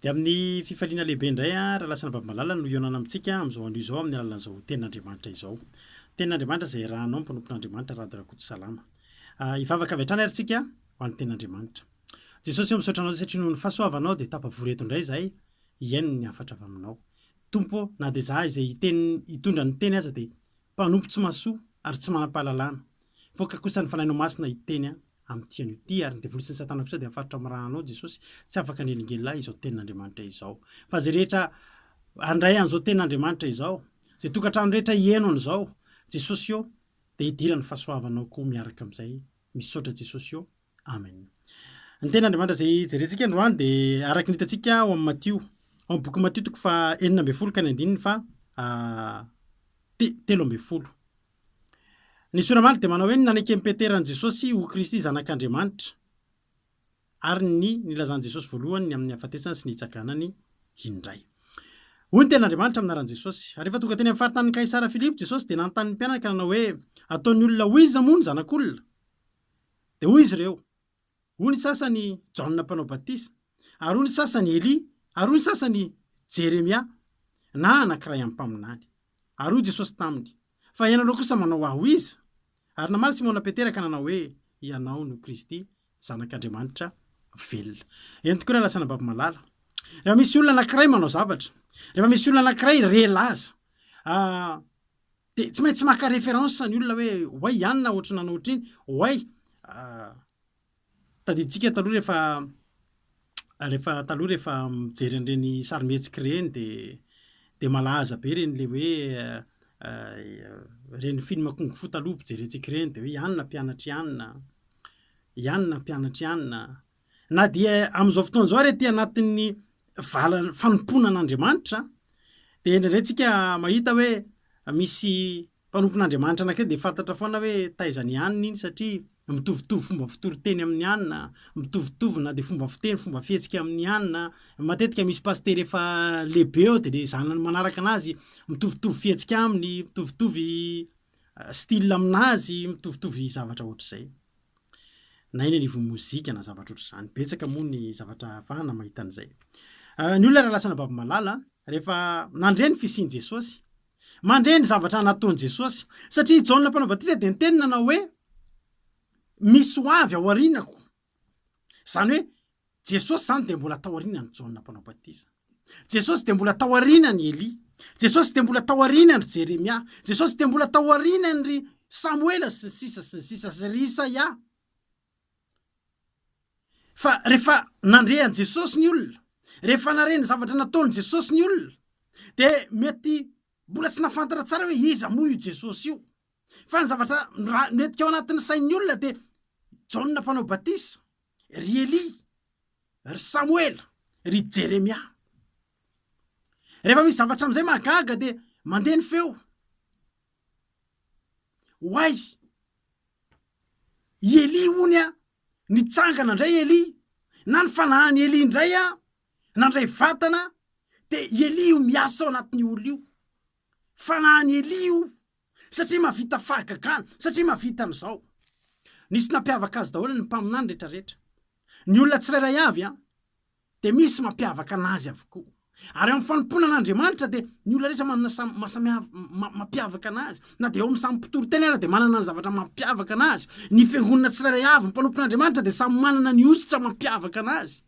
De amin'ny fifaliana lehibe indray a raha lasana babimalala no ionana amintsika am'izao andro izao amin'ny alalan'izao tenin'Andriamanitra izao. Tenin'Andriamanitra zay rahanao mpanompon'Andriamanitra rado rakoto salama. Hivavaka avy hatrany ary tsika ho an'ny tenin'Andriamanitra. Jesosy eo misaotranao satria noho ny fahasoavanao dia tapavory eto indray izahay hiaino ny hafatra avy aminao. Tompo na dia izahay izay hitondra ny teny aza dia mpanompo tsy mahasoa ary tsy manam-pahalalana. Voaka kosa ny fanahinao masina hiteny amin'ity an'io ity ary ny devoly sy ny satana kosa dia afaritra amin'ny rahanao Jesosy tsy afaka nelingelina izao tenin'Andriamanitra izao. Fa zay rehetra handray an'izao tenin'Andriamanitra izao, zay tokantrano rehetra hihaino an'izao Jesosy eo dia hidirany fahasoavanao koa miaraka amin'izay. Misaotra Jesosy eo. Amen. Ny tenin'Andriamanitra zay jerentsika androany dia araka ny hitantsika ao amin'ny Matio. Ao amin'ny boky Matio toko fa 9 ka ny andininy fa 13. Ny soramaly dia manao hoe nanekemy Peterany Jesosy ho Kristy zanak'Andriamanitra ary ny nilazany Jesosy voalohany amin'ny hafatesany sy ny hitsakanany indray. Hoy ny tenin'Andriamanitra amin'ny anaran'i Jesosy. Rehefa tonga teny amin'ny faritanin'i Kaisara Filipo Jesosy dia nanontany ny mpianatra ka nanao hoe ataon'ny olona hoiza moa ny zanak'olona? Dia hoy izy ireo, hoy ny sasany Jaona mpanao batisa, ary hoy ny sasany Elia, ary hoy ny sasany Jeremia na anankiray amin'ny mpaminany. Ary hoy Jesosy taminy, fa ianareo kosa manao aho iza? Ary namaly Simona Petera ka nanao hoe ianao no Kristy zanak'Andriamanitra velona. Eny tokoa raha lasana babimalala. Rehefa misy olona anankiray manao zavatra, rehefa misy olona anankiray relaza, dia tsy maintsy maka référence ny olona hoe hoay ianona ohatry nanao ohatriny, hoay tadiditsika taloha rehefa mijery an'ireny sarimihetsika ireny dia malaza be ireny le hoe ireny film Kung Fu taloha mpijerentsika ireny dia hoe ianona mpianatra ianona. Na dia amin'izao fotoan'izao rety anatin'ny fanompoana an'Andriamanitra dia indraindray tsika mahita hoe misy mpanompon'Andriamanitra anankiray dia fantatra foana hoe taizany ianona iny satria mitovitovy fomba fitoriteny amin'ny ianona, mitovitovy na dia fomba fiteny, fomba fihetsika amin'ny ianona. Matetika misy paster efa lehibe eo dia zanany manaraka anazy mitovitovy fihetsika aminy, mitovitovy style aminazy, mitovitovy zavatra ohatr'izay. Na eny anivon'ny mozika na zavatra ohatr'izany. Betsaka moa ny zavatra ahafahana mahita an'izay. Ny olona raha lasana babimalala rehefa nandre ny fisian'i Jesosy, mandre ny zavatra nataon'i Jesosy, satria Jaona mpanao batisa dia ny teny nanao hoe misy ho avy ao aorianako. Zany hoe Jesosy zany dia mbola tao aorianany Jaona mpanao batisa. Jesosy dia mbola tao aorianany Elia. Jesosy dia mbola tao aorianany Jeremia. Jesosy dia mbola tao aorianany Samuela sy sisa sy Isaia. Fa rehefa nandre an Jesosy ny olona, rehefa nareny zavatra nataon'i Jesosy ny olona, dia mety mbola tsy nafantatra tsara hoe iza moa io Jesosy io. Fa ny zavatra mety ao anatin'ny sain'ny olona dia Jaona mpanao batisa, ry Elia, ry Samuela, ry Jeremia. Rehefa misy zavatra amin'izay mahagaga dia mandeha ny feo. Hoay, Elia hony nitsangana indray Elia, na ny fanahany Elia indray nandray vatana, dia Elia io miasa ao anatin'ny olo io. Fanahany Elia io, satria mahavita fahagagana, satria mahavita an'izao. Nisy nampiavaka azy daholo ny mpaminany rehetrarehetra. Ny olona tsirairay avy dia misy mampiavaka anazy avokoa. Ary amin'ny fanompona an'Andriamanitra dia ny olona rehetra manana mampiavaka anazy. Na dia eo amin'ny samy mpitoriteny ary dia manana ny zavatra mampiavaka anazy. Ny fiangonana tsirairay avy ny mpanompon'Andriamanitra dia samy manana ny ositra mampiavaka anazy.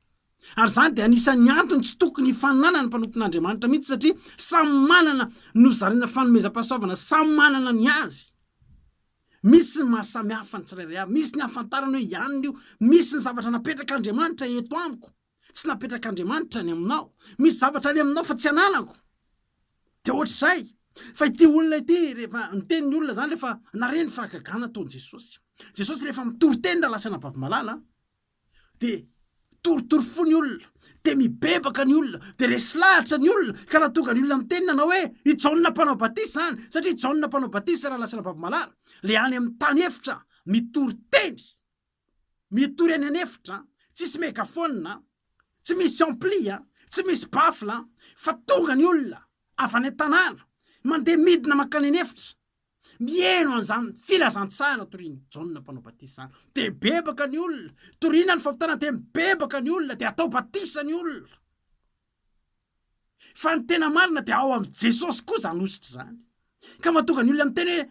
Ary zany dia anisan'ny antony tsy tokony hifaninana ny mpanompon'Andriamanitra mihitsy satria samy manana nozarena fanomezam-pahasoavana, samy manana ny azy. Misy ny mahasamihafa ny tsirairay avy, misy ny hafantarana hoe ianona io, misy ny zavatra napetraka Andriamanitra eto amiko, tsy napetraka Andriamanitra ny aminao, misy zavatra ny aminao fa tsy ananako. Dia ohatr'izay. Fa ity olona ity, rehefa ny tenin'ny olona zany rehefa nareny fahagagana ataon'i Jesosy. Jesosy rehefa mitoriteny raha lasana bavimalala dia toritory fo ny olona, dia mibebaka ny olona, dia resy lahatra ny olona, ka nahatonga ny olona miteny nanao hoe i Jaona mpanao batisa zany, satria Jaona mpanao batisa raha lasana bavimalala le any amin'ny tany efitra mitoriteny, mitory any anefitra, tsisy megafona, tsy misy ampli, tsy misy bafla, fa tonga ny olona avy any an-tanàna mandeha midina makany anefitra mieno an'izany filazantsara toriany Jaona mpanao batisa zany. Dia bebaka ny olona, toriana ny fahafitana dia mibebaka ny olona, dia atao batisa ny olona. fa ny tena marina de ao am' Jesosy koa zany ositra zany ka mahatonga ny olona miteny hoe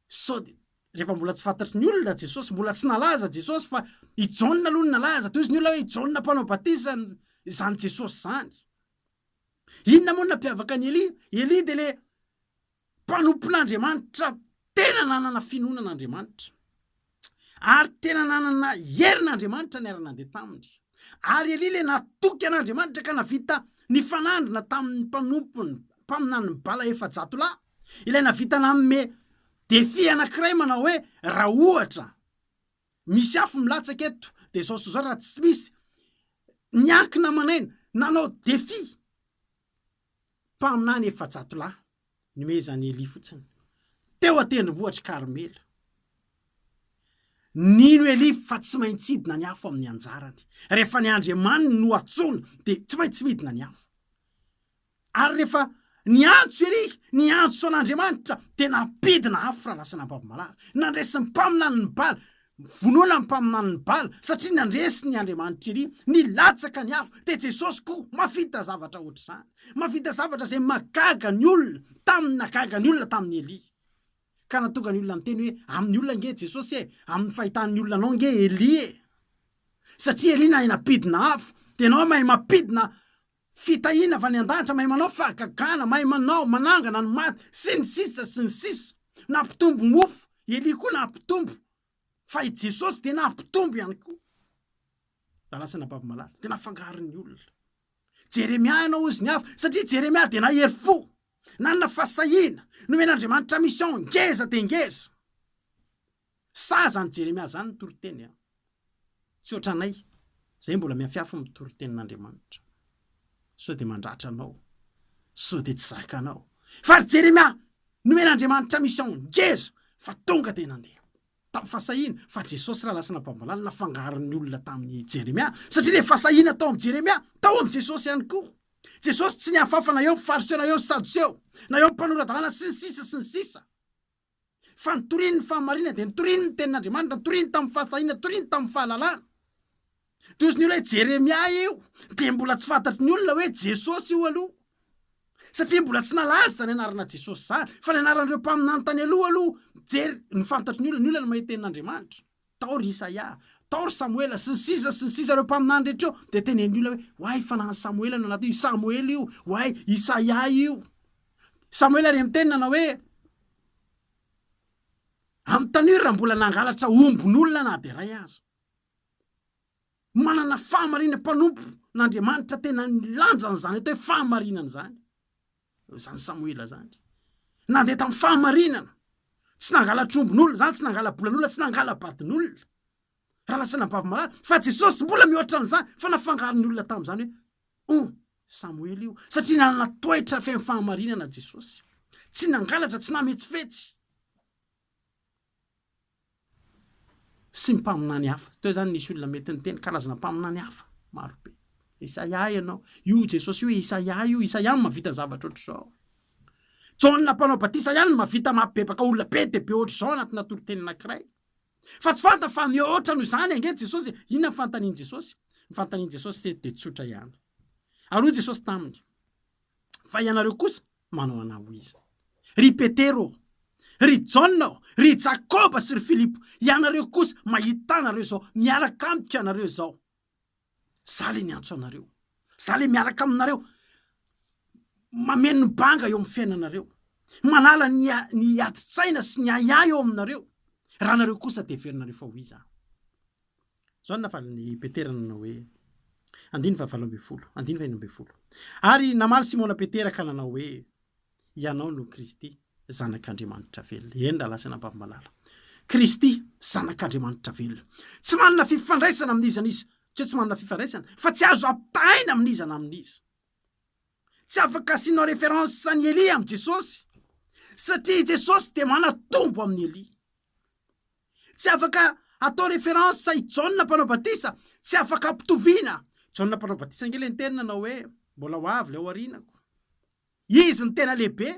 sody rehefa mbola tsy fantatry ny olona Jesosy mbola tsy nalaza Jesosy fa i Jaona aloha ny nalaza toy izy ny olona hoe i Jaona mpanao batisa zany Jesosy zany. Inona moa nampiavaka ny Eli de le mpanompon'Andriamanitra tena nanana finonan'Andriamanitra ary tena nanana herin'Andriamanitra ny ara-nandeha taminy ary Eli le natoky an'Andriamanitra ka navita ny fanandrina tamin'ny mpanompony mpaminany bala 700 lahy ilay navita nanome defi anankiray manao hoe raha ohatra misy afo milatsaka eto de zao so zao raha tsy misy niankina manaina nanao defi mpaminany 700 lahy nomezany Eli fotsiny teo atendrombohitra Karmela. Nino Eli fa tsy maintsy hidina ny afo amin'ny anjarany rehefa ny Andriamanitra no atsona de tsy maintsy midina ny afo ary rehefa niantso Eli niantso an'Andriamanitra de napidina afo raha lasa nampavamalala nandresy ny mpaminany ny bala vonoana ny mpaminany ny bala satria nandresy ny Andriamanitra Eli nilatsaka ny afo de Jesosy koa mavita zavatra ohatr'izany mavita zavatra zay magaga ny olona nagaga ny olona tamin'ny Eli ka natonga ny olona miteny hoe amin'ny olona nge Jesosy amin'ny fahitan'ny olona anao nge Eli satria Eli na napidina afo de anao mahay mapidina fitahina avy any an-danitra mahay manao fahagagana mahay manao manangana ny maty sy ny sisa nampitombo mofo Eli koa nampitombo fa i Jesosy de nampitombo ihany koa raha lasa nampavamalala de nafangaro ny olona. Jeremia ianao izy ny afo satria Jeremia de nahery fo nanana fasahina nomen'Andriamanitra mission ngeza de ngeza sazany Jeremia zany nytoriteny tsy ohatranay zay mbola miafiafo mitoritenin'Andriamanitra so de mandratra anao so de tsy zaka anao fa Jeremia nomen'Andriamanitra mission ngeza fa tonga de nandeha tamin'ny fasahina fa Jesosy raha lasa nampavamalala nafangaron'ny olona tamin'ny Jeremia satria le fasahina tao amin'ny Jeremia tao amin'ny Jesosy ihany koa. Jesosy tsy niafafa na eo fariseo na eo sadoseo na eo mpanoran-dalàna sy ny sisa fa nitoriny ny fahamarina de nitoriny ny tenin'Andriamanitra nitoriny tamin'ny fasahina nitoriny tamin'ny fahalalana toy izy ny olona hoe Jeremia io de mbola tsy fantatry ny olona hoe Jesosy io aloha satria mbola tsy nalaza ny anarana Jesosy zany fa ny anaran'ireo mpaminany tany aloha ny fantatry ny olona mahita tenin'Andriamanitra taory Isaia taory Samuela sy ny sisa reo mpaminany rehetra eo de tenen'ny olona hoe hoay fanahany Samuela no anaty io Samuela io hoay Isaia io Samuela re miteny nanao hoe amin'ny tanora raha mbola nangalatra ombon'olona na de ray azo manana fahamarina mpanompo n'Andriamanitra tena nilanjany zany atao hoe fahamarinana zany Samuela zany nandeha tamin'ny fahamarinana tsy nangalatra ombon'olona zany tsy nangala bolan'olona tsy nangala batin'olona raha lasa nampavamalala fa Jesosy mbola mihoatra an'izany fa nafangaron'ny olona tamin'izany hoe Samuela io satria nanana toetra feno fahamarinana Jesosy tsy nangalatra tsy nametsifetsy sy mpaminany hafa teo zany nisy olona mety niteny karazana mpaminany hafa maro be Isaia ianao io Jesosy io Isaia mavita zavatra ohatr'izao Jaona mpanao batisa ihany mavita mampibebaka olona be de be ohatr'izao anatina toriteny anankiray fa tsy fanta fa mihoatra noho izany ange Jesosy inona fantaniany Jesosy fantaniany Jesosy de tsotra ihany ary hoy Jesosy taminy fa ianareo kosa manao anao izy ry Petero ry Jaona ry Jakoba sy ry Filipo ianareo kosa mahita anareo zao miaraka amiko ianareo zao za le niantso anareo za le miaraka aminareo mameno ny banga eo amin'ny fiainanareo manala ny adi-tsaina sy ny aya eo aminareo raha nareo kosa de verinareo fa hoy za zao nafa ny Petera nanao hoe 9:20 ary namaly Simona Petera ka nanao hoe ianao no Kristy zanak'Andriamanitra velona eny raha lasa nampavamalala Kristy zanak'Andriamanitra velona tsy manana fifandraisana amin'izana izy tsy manana fifandraisana fa tsy azo apitaina amin'izana amin'izy tsy afaka asianao référence ny Eli amin'ny Jesosy satria Jesosy de manatombo amin'ny Eli tsy afaka atao référence i Jaona mpanao batisa tsy afaka ampitoviana Jaona mpanao batisa nge le ny teny nanao hoe mbola ho avy le ao arinako izy ny tena lehibe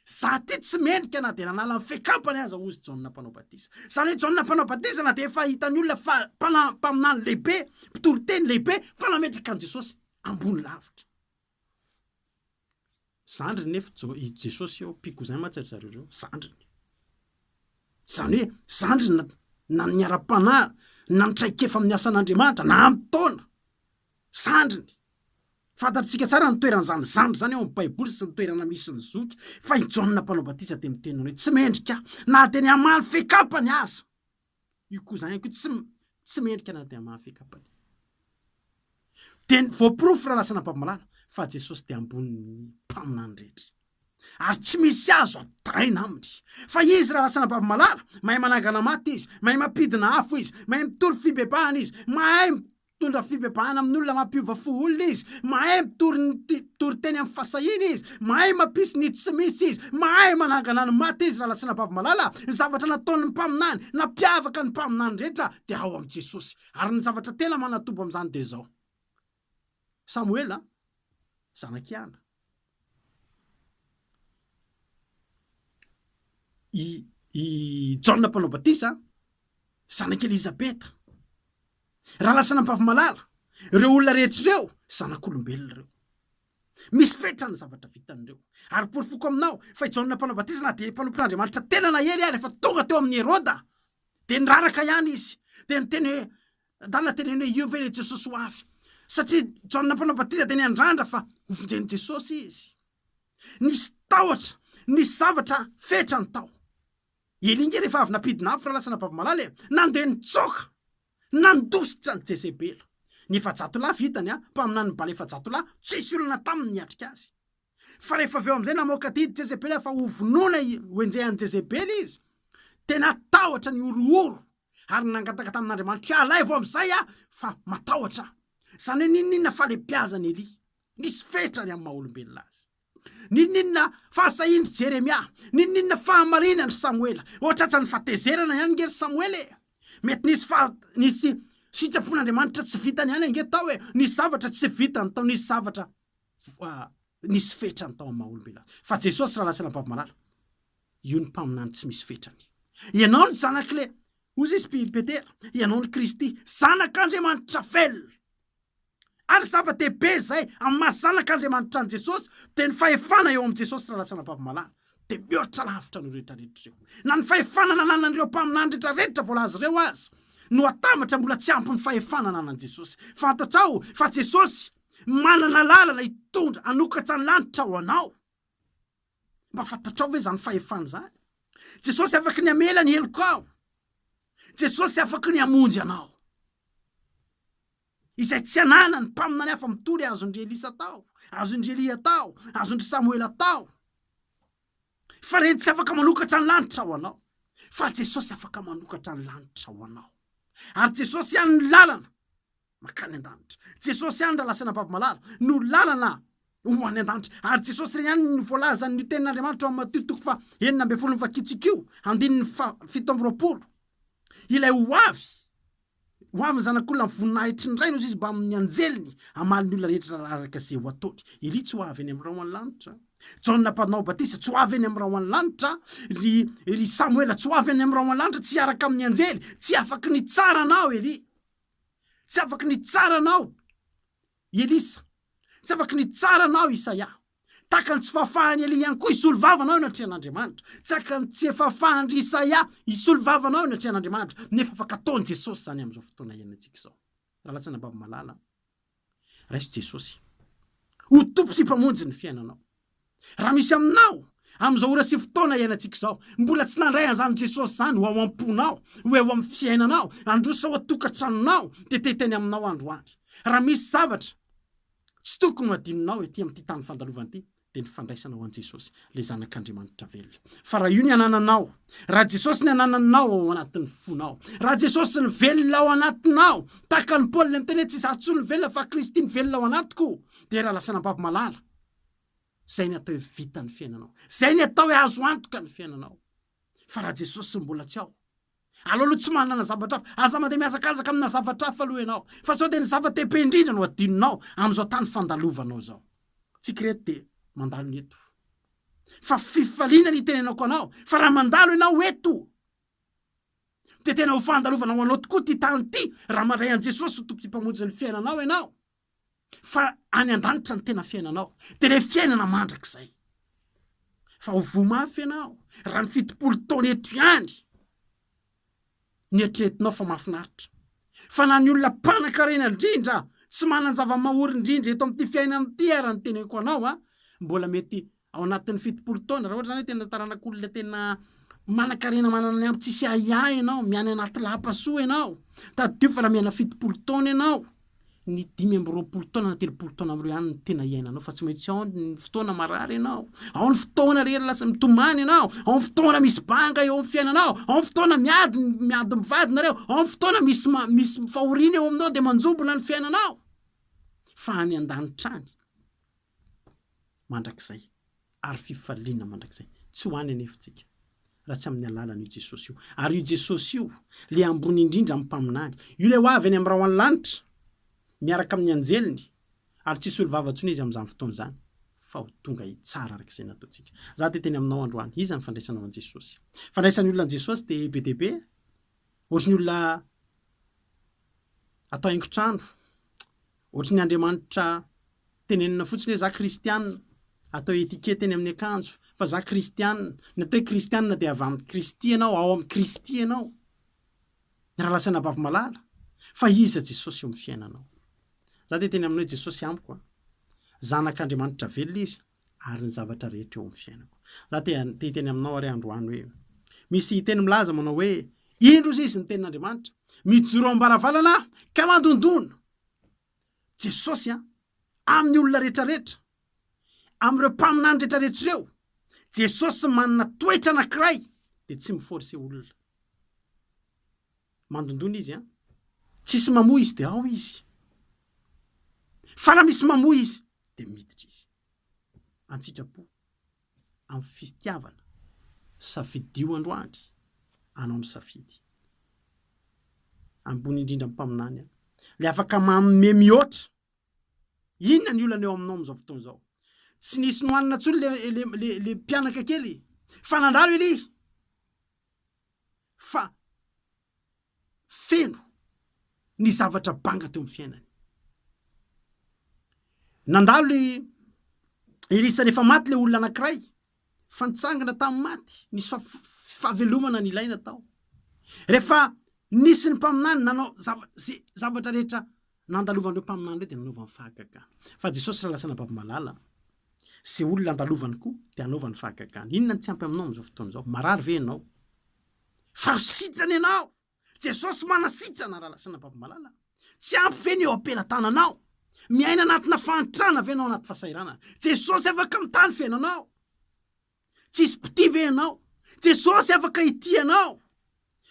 za ty tsy mendrika na de nanala ny fekampany aza ozy Jaona mpanao batisa zany hoe Jaona mpanao batisa na de efa hitan'ny olona mpaminany lehibe mpitoroteny lehibe fa namendrika an Jesosy ambony lavitra zandriny nefa Jesosy eo piko zay matsaritsareo reo zandriny zany hoe zandriny na niara-panahy na mitraikefa amin'ny asan'Andriamanitra na amin'ny taona zandriny fantatritsika tsara ny toerana zany zandry zany eo amin'ny baiboly sy ny toerana misy ny zoky fa i Jaona mpanao batisa de miteny hoe tsy mendrika na teny amaly fekapany aza io koa zany ko tsy mendrika na teny amaly fekapany teny voaporofo raha lasana am-pavamalala fa Jesosy de ambonin'ny mpaminany rehetra ary tsy misy azo atraina aminy fa izy raha lasana am-pavamalala mahay manangana maty izy mahay mampidina afo izy mahay mitory fibebahana izy mahay mitondra fibebahana amin'olona mampiova fo olona izy mahay mitory teny amin'ny fasahina izy mahay mampisy ny tsy misy izy mahay manangana ny maty izy raha lasana am-pavamalala ny zavatra nataon'ny mpaminany nampiavaka ny mpaminany rehetra de ao am' Jesosy ary ny zavatra tena manatobo am'izany de zao Samuela zanakiana i Jaona mpanao batisa zanak' Elizabeta raha lasana am-pavamalala reo olona rehetrareo zanak'olombelona reo misy fetra ny zavatra vitan'ireo ary porofoko aminao fa i Jaona mpanao batisa na de mpanompon'Andriamanitra tena na hery ary fa tonga teo amin'ny Herôda de niraraka ihany izy de niteny hoe dala teneny hoe io ve le Jesosy ho avy satria Jaona mpanao batisa de niandrandra fa hovinjeny Jesosy izy nisy tahotra nisy zavatra fetra ny tao elinge rehefa avy napidina afo raha lasana am-pavamalala nandeha nitsoka nandositra ny Jezebela ny efajatolahy vitany mpaminany bala efajatolahy tsisy olona taminy niatrika azy fa rehefa avy eo am'izay namoaka didy Jezebela fa hovonoana hoenjehan'ny Jezebela izy tena tahotra ny orooro ary nangataka tamin'Andriamanitra alay vao am'izay fa matahotra zany hoe ninona falempiazany Eli nisy fetrany amin'ny maha-olombelona azy ninona fahasahindry Jeremia ninona fahamarinany Samuela ohatratra ny fatezerana ihany ngery Samuela mety nisy sitrapon'Andriamanitra tsy vitany ihany ange tao hoe nisy zavatra tsy vitany tao nisy zavatra nisy fetrany tao amin'ny maha-olombelona azy fa Jesosy raha lasana am-pavamalala io ny mpaminany tsy misy fetrany ianao ny zanak'le ozy izy Petera ianao ny Kristy zanak'Andriamanitra velona ary zava-dehibe zay amin'ny mahazanak'Andriamanitra ny Jesosy de ny fahefana eo amin'ny Jesosy raha lasana am-pavamalala de mihoatra lavitra no rehetrarehetra reo na ny fahefana nananan'ireo mpaminany rehetrarehetra voalazy reo azy no atamatra mbola tsy ampy ny fahefana nanan Jesosy fantatrao fa Jesosy manana lalana hitondra anokatra ny lanitra ho anao mba fantatrao hoe zany fahefana zany Jesosy afaky ny amela ny helokao Jesosy afaky ny amonjy anao izay tsy anana ny mpaminany hafa mitory azondry Elisa tao azondry Elia tao azondry Samuela tao fa reny tsy afaka manokatra ny lanitra ho anao fa Jesosy afaka manokatra ny lanitra ho anao ary Jesosy ihany ny lalana makany an-danitra Jesosy ihany raha lasana am-pavamalala no lalana ho any an-danitra ary Jesosy reny ihany ny voalazany ny tenin'Andriamanitra ao amin'ny Matio toko fa 9:20 andininy 7:20 ilay ho avy zanak'olona ny voninahitry ny ray nozy izy mba amin'ny anjeliny amaly ny olona rehetra araka zay ho ataony Eli tsy ho avy eny amin'ny raha ho any lanitra Jaona mpanao batisa tsy ho avy eny amin'ny raha ho any lanitra ry Samuela tsy ho avy eny amin'ny raha ho any lanitra tsy araka amin'ny anjely tsy afaky ny tsara anao Eli tsy afaky ny tsara anao Elisa tsy afaky ny tsara anao Isaia taka ny tsy fahafahany Eli ihany koa isolo vavanao eny atrehan'Andriamanitra taka ny tsy fahafahany Isaia isolo vavanao eny atrehan'Andriamanitra nefa afaka ataony Jesosy zany am'izao fotoana iainantsika zao raha lasana am-pavamalala raiso Jesosy ho tompo sy mpamonjy ny fiainanao raha misy aminao am'izao ora sy fotoana iainantsika zao mbola tsy nandray an'izany Jesosy zany ho ao am-ponao ho eo amin'ny fiainanao androsa ao atokantranonao de teteny aminao androany raha misy zavatra tsy tokony ho adininao ety amin'ity tany fandalovana ity de ny fandraisanao an Jesosy le zanak'Andriamanitra velona fa raha io ny anananao raha Jesosy ny anananao ao anatin'ny fonao raha Jesosy ny velona ao anatinao taka ny Paoly miteny tsy za tso ny velona fa Kristy ny velona ao anatiko de raha lasana am-pavamalala zay ny atao hoe vita ny fiainanao zay ny atao hoe azo antoka ny fiainanao fa raha Jesosy mbola tsy ao aloha tsy manana zavatra hafa aza mandeha miazakazaka amina zavatra hafa aloha ianao fa sao de ny zava-dehibe indrindra no adinonao am'izao tany fandalovanao zao tsika reto de mandalo eto fa fifaliana ny tenenako anao fa raha mandalo ianao eto de tena ho fandalovana ho anao tokoa ty tany ty raha mandray an Jesosy ho tompo ty mpamonjy ny fiainanao ianao fa any an-danitra ny tena fiainanao de le fiainana mandrakizay fa ho vomafy ianao raha ny 70 taona eto ihany ny etretinao fa mahafinaritra fa na ny olona mpanan-karena indrindra tsy manana zava-mahory indrindra eto amin'ity fiaina amin'ity ara ny teneko anao mbola mety ao anatin'ny 70 taona raha ohatra zany hoe tena taranak'olona tena manan-karena manana ny ampy tsisy ahiahy ianao miany anaty lahapasoa ianao tadio fa raha miana 70 taona ianao ny 20 taona na 30 taona am'ireo ihany ny tena iainanao fa tsy maintsy ao ny fotoana marary ianao ao ny fotoana rery lasa mitomany ianao ao ny fotoana misy banga eo amin'ny fiainanao ao ny fotoana miady mivadinareo ao ny fotoana misy fahoriana eo aminao de manjobona ny fiainanao fa any an-danitrany mandrakizay ary fifaliana mandrakizay tsy ho any anefitsika raha tsy amin'ny alalana io Jesosy io ary io Jesosy io le ambony indrindra amin'ny mpaminany io le ho avy any amin'ny raho an-lanitra miaraka amin'ny anjeliny ary tsisy olo vavatsony izy amin'izany fotoana zany fa ho tonga tsara arak'izay nataontsika za te teny aminao androany iza ny fandraisanao an Jesosy fandraisan'ny olona an Jesosy de be de be ohatry ny olona atao haingo-trano ohatry ny Andriamanitra tenenina fotsiny hoe za kristianina atao etikety eny amin'ny akanjo fa za kristianina natao hoe kristianina de avy amin'ny Kristy ianao ao amin'ny Kristy ianao raha lasana bavy malala fa iza Jesosy eo amin'ny fiainanao za te teny aminao Jesosy amiko zanak'Andriamanitra velona izy ary ny zavatra rehetra eo amin'ny fiainako za te teny aminao ary androany hoe misy teny milaza manao hoe indrozy izy ny tenin'Andriamanitra mijoro ao am-baravarana ka mandondona Jesosy amin'ny olona rehetrarehetra amin'ireo mpaminany rehetrarehetra ireo Jesosy manana toetra anankiray de tsy miforce olona mandondona izy tsisy mamoa izy de ao izy fa raha misy mamoa izy de miditra izy antsitrapo amin'ny fitiavana safidio androany anao ny safidy ambony indrindra amin'ny mpaminany le afaka manome mihoatra inona ny olana eo aminao amin'izao fotoana izao tsy nisy nohanina tsony le mpianaka kely fa nandalo Eli fa feno ny zavatra banga teo amin'ny fiainany nandalo Elisa rehefa maty le olona anankiray fa nitsangana tamin'ny maty nisy fahavelomana ny ilaina tao rehefa nisy ny mpaminany nanao zavatra rehetra nandalovan'ireo mpaminany ireo de nanaovany fahagagana fa Jesosy raha lasana bavy malala se olona andalovany koa de anaovany fahagagana inona ny tsy ampy aminao amin'izao fotoana izao marary ve ianao fa sitrana ianao Jesosy manasitrana raha lasana bavy malala tsy ampy ve ny eo am-pelantananao miaina anatina fahantrana ve anao anaty fahasairana Jesosy afaka mitany fiainanao tsisy piti ve ianao Jesosy afaka ity ianao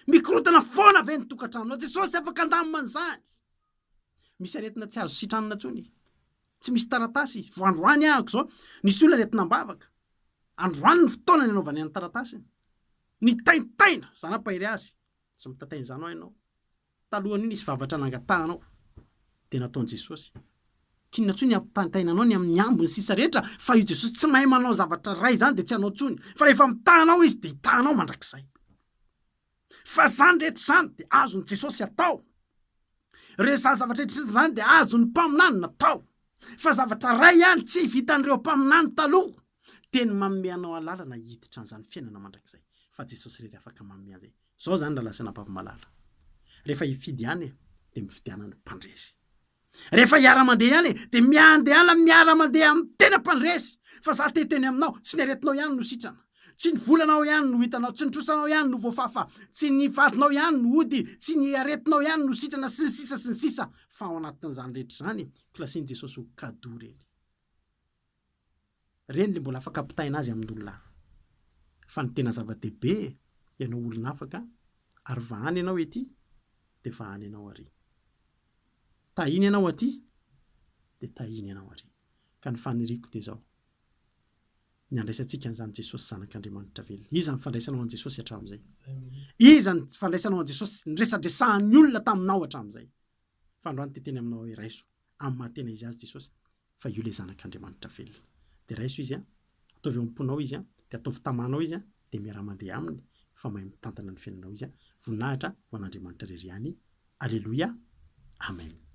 mikorotana foana ve ny tokantranonao Jesosy afaka andamin'izany misy aretina tsy azo sitranana tsony tsy misy taratasy vo androany ahako zao nisy olona aretina ambavaka androany ny fotoana ny anaovany any taratasy ny taitaina zanam-pahiry azy sy mitataina izany ao ianao talohany nisy vavatra nangatahanao de nataon'i Jesosy kinona tsony ampitaintainanao ny amin'ny ambony sisa rehetra fa io Jesosy tsy mahay manao zavatra ray zany de tsy anao tsony fa rehefa mitahanao izy de hitahanao mandrakizay fa zany rehetra zany de azony Jesosy atao rehefa zavatra rehetra zany de azony mpaminany natao fa zavatra ray ihany tsy vitan'ireo mpaminany taloha teny manome anao alalana hiditra an'izany fiainana mandrakizay fa Jesosy rehetra afaka manome an'izay zao zany raha lasana bavy malala rehefa hifidy ihany de mifidianana mpandresy rehefa hiara-mandeha ihany de miandehala miara-mandeha amin'ny tena mpandresy fa za te teny aminao tsy ny aretinao ihany no sitrana tsy ny volanao ihany no hitanao tsy ny trosanao ihany no voafafa tsy ny vadinao ihany no ody tsy ny aretinao ihany no sitrana sy ny sisa fa ao anatin'izany rehetra zany klasian'i Jesosy ho kado reny le mbola afaka ampitaina azy amin'olona hafa fa ny tena zava-dehibe ianao olona afaka ary vahany ianao ety de vahany ianao ary tahiny ianao aty de tahiny ianao ary ka ny faniriko de zao ny andraisantsika an'izany Jesosy zanak'Andriamanitra velona iza ny fandraisanao an Jesosy hatramin'izay iza ny fandraisanao an Jesosy ny resadresahan'ny olona taminao hatramin'izay fa androany te teny aminao hoe raiso amin'ny mahatena izy azy Jesosy fa io le zanak'Andriamanitra velona de raiso izy ataovy eo am-ponao izy de ataovy tamanao izy de miara-mandeha aminy fa mahay mitantana ny fiainanao izy voninahitra ho an'Andriamanitra rery ihany. Alleluia, amen.